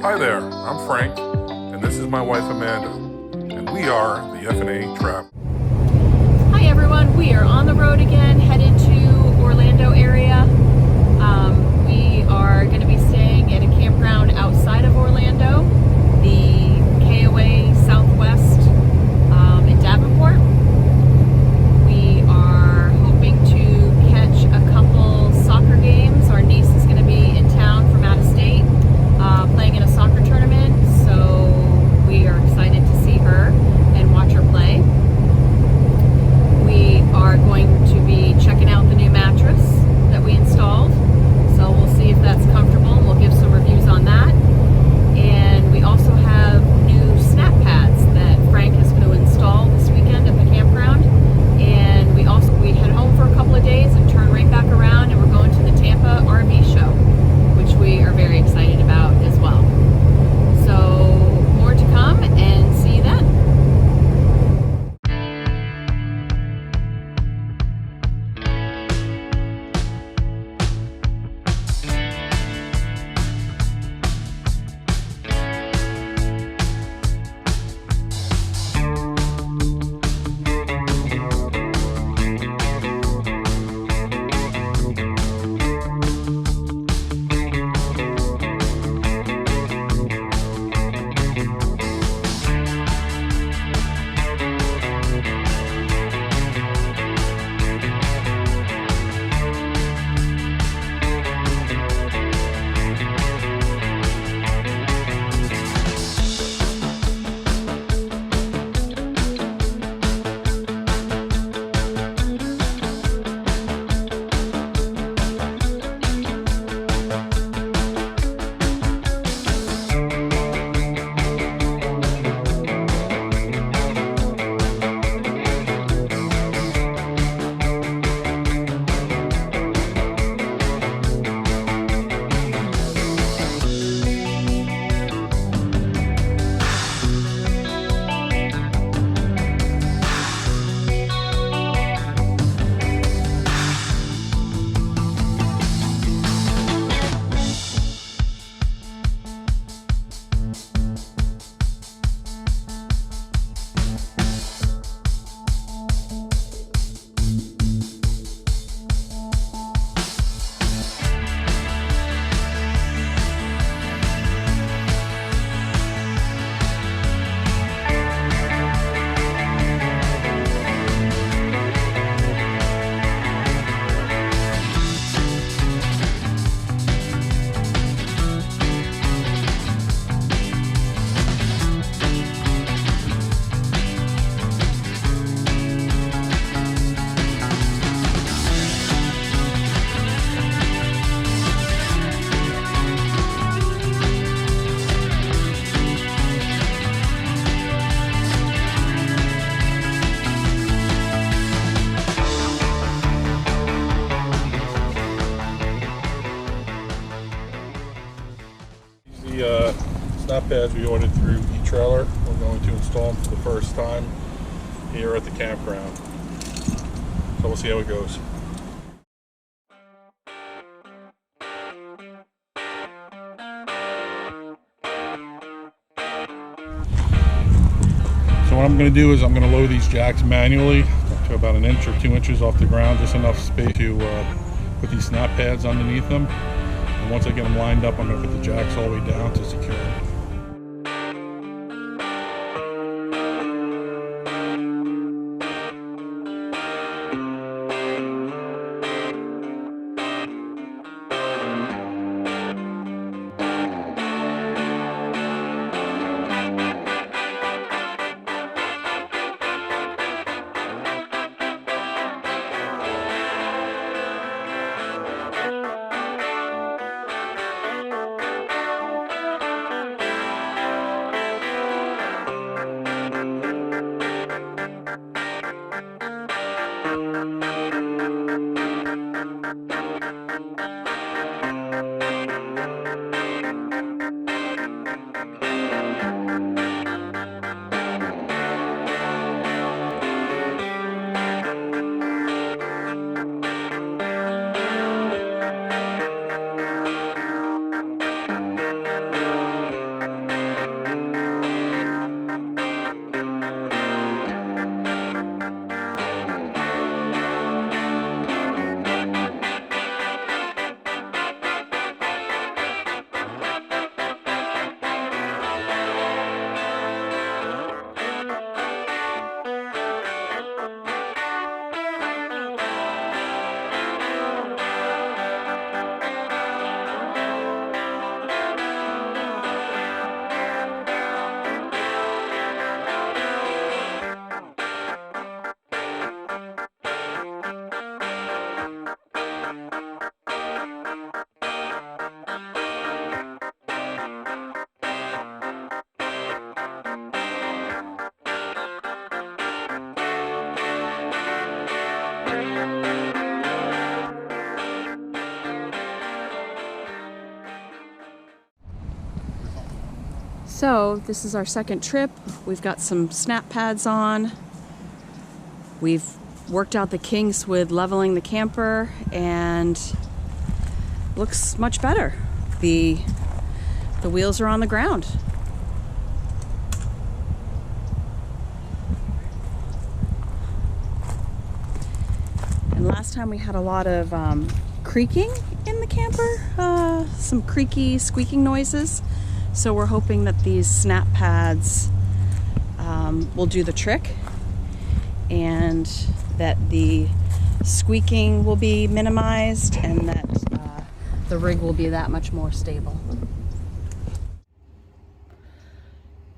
Hi there, I'm Frank, and this is my wife Amanda, and we are the FNA Travelers. Hi everyone, we are on the road again, headed to Orlando area. We are going to be staying at a campground outside of Orlando, the KOA Southwest in Davenport. We are hoping to catch a couple soccer games. Our niece is going to be in town from out of state playing in a soccer tournament, so we are excited to see her and watch her play. We are going to be checking out the new mattress that we installed, so we'll see if that's comfortable and we'll give some reviews on that. And we also have new snap pads that Frank is going to install this weekend at the campground. And we head home for a couple of days and turn right back around, and we're going to the Tampa RV show, which we are very excited about as well. So more to come, and see you then. The snap pads we ordered through eTrailer, we're going to install them for the first time here at the campground. So we'll see how it goes. So what I'm going to do is I'm going to lower these jacks manually to about 1 inch or 2 inches off the ground, just enough space to put these snap pads underneath them. And once I get them lined up, I'm going to put the jacks all the way down to secure them. So this is our second trip. We've got some snap pads on. We've worked out the kinks with leveling the camper and looks much better. The wheels are on the ground. And last time we had a lot of creaking in the camper, some creaky, squeaking noises. So we're hoping that these snap pads will do the trick and that the squeaking will be minimized and that the rig will be that much more stable.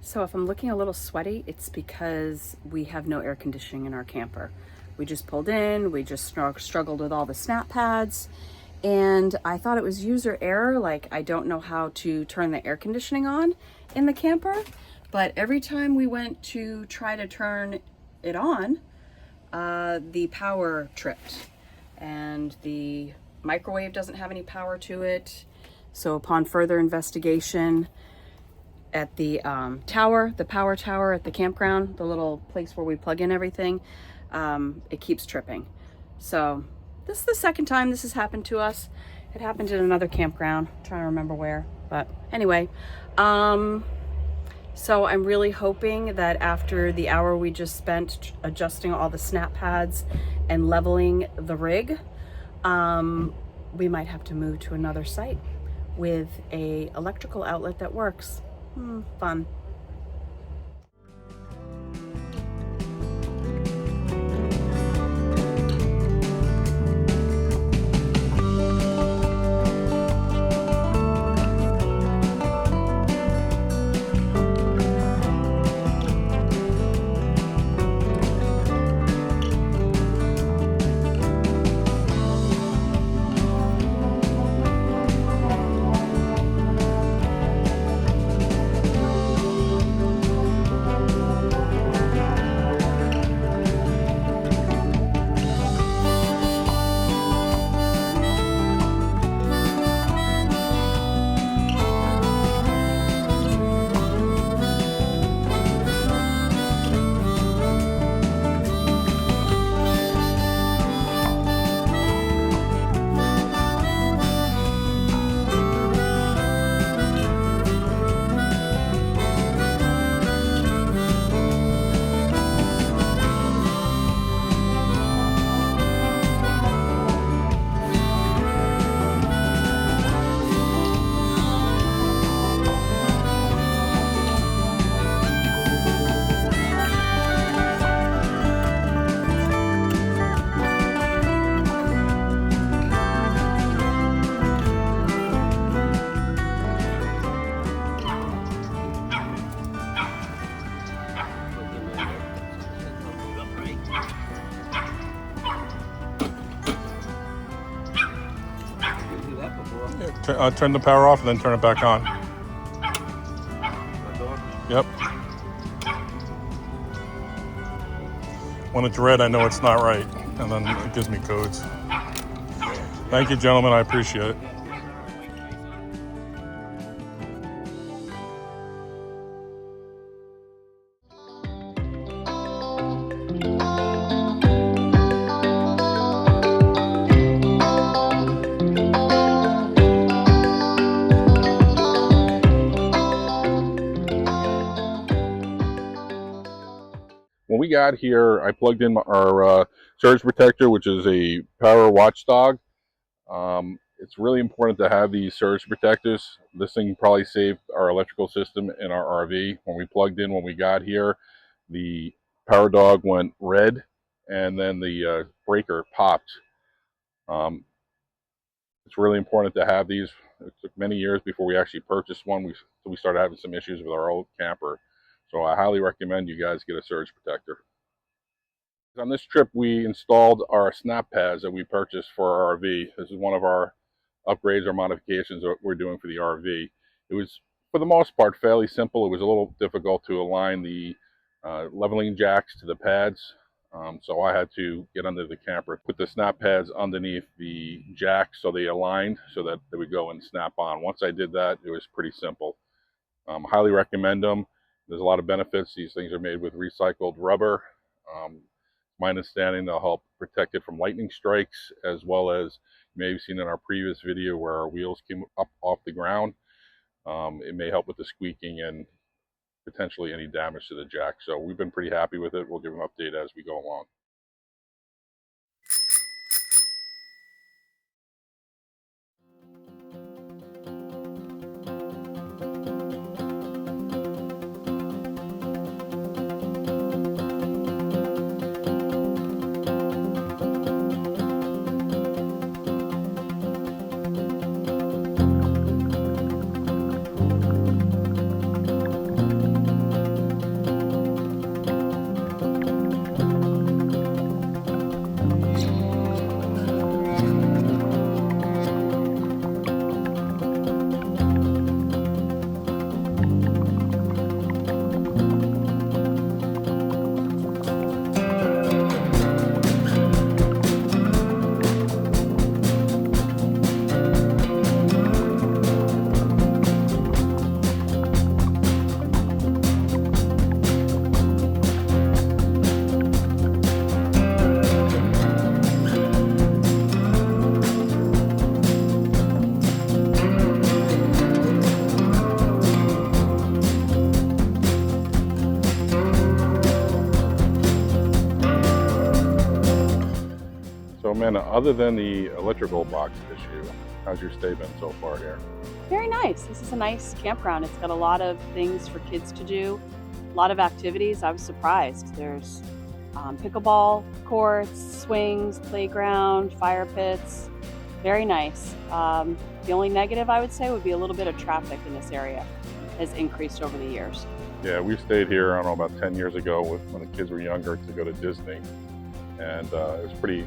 So if I'm looking a little sweaty, it's because we have no air conditioning in our camper. We just pulled in, we just struggled with all the snap pads, and I thought it was user error, like I don't know how to turn the air conditioning on in the camper, but every time we went to try to turn it on, the power tripped, and the microwave doesn't have any power to it. So upon further investigation at the tower, the power tower at the campground, the little place where we plug in everything, it keeps tripping. So this is the second time this has happened to us. It happened at another campground, I'm trying to remember where, but anyway. So I'm really hoping that after the hour we just spent adjusting all the snap pads and leveling the rig, we might have to move to another site with a electrical outlet that works. Fun. Turn the power off and then turn it back on. Yep. When it's red, I know it's not right, and then it gives me codes. Thank you, gentlemen. I appreciate it. When we got here, I plugged in our surge protector, which is a power watchdog. It's really important to have these surge protectors. This thing probably saved our electrical system in our RV. When we plugged in, when we got here, the power dog went red, and then the breaker popped. It's really important to have these. It took many years before we actually purchased one. We started having some issues with our old camper. So I highly recommend you guys get a surge protector. On this trip, we installed our snap pads that we purchased for our RV. This is one of our upgrades or modifications that we're doing for the RV. It was, for the most part, fairly simple. It was a little difficult to align the leveling jacks to the pads. So I had to get under the camper, put the snap pads underneath the jacks so they aligned so that they would go and snap on. Once I did that, it was pretty simple. Highly recommend them. There's a lot of benefits. These things are made with recycled rubber. My understanding they'll help protect it from lightning strikes, as well as you may have seen in our previous video where our wheels came up off the ground. It may help with the squeaking and potentially any damage to the jack. So we've been pretty happy with it. We'll give an update as we go along. So Amanda, other than the electrical box issue, how's your stay been so far here? Very nice. This is a nice campground. It's got a lot of things for kids to do, a lot of activities. I was surprised. There's pickleball courts, swings, playground, fire pits. Very nice. The only negative I would say would be a little bit of traffic in this area has increased over the years. Yeah, we stayed here, I don't know, about 10 years ago when the kids were younger to go to Disney. And it was pretty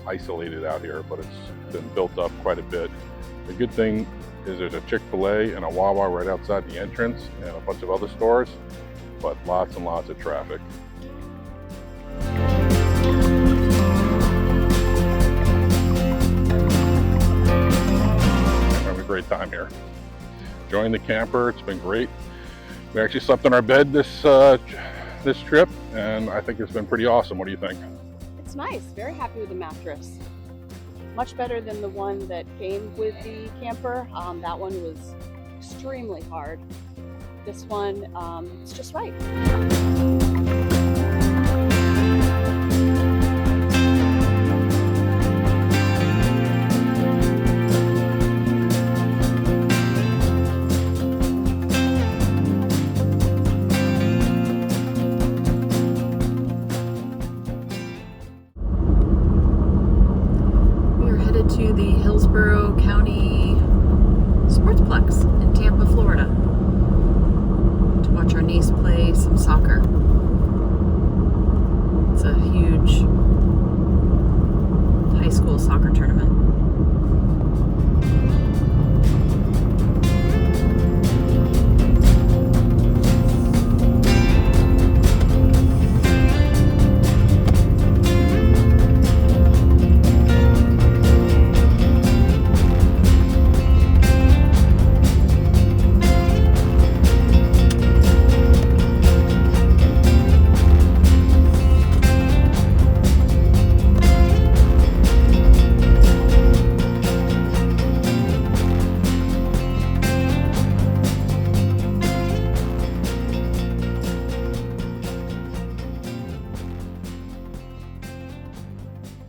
isolated out here, but it's been built up quite a bit. The good thing is there's a Chick-fil-A and a Wawa right outside the entrance and a bunch of other stores, but lots and lots of traffic. Having a great time here. Enjoying the camper, it's been great. We actually slept in our bed this trip, and I think it's been pretty awesome. What do you think? It's nice. Very happy with the mattress. Much better than the one that came with the camper. That one was extremely hard. This one, it's just right. To the Hillsborough County Sportsplex in Tampa, Florida, to watch our niece play some soccer.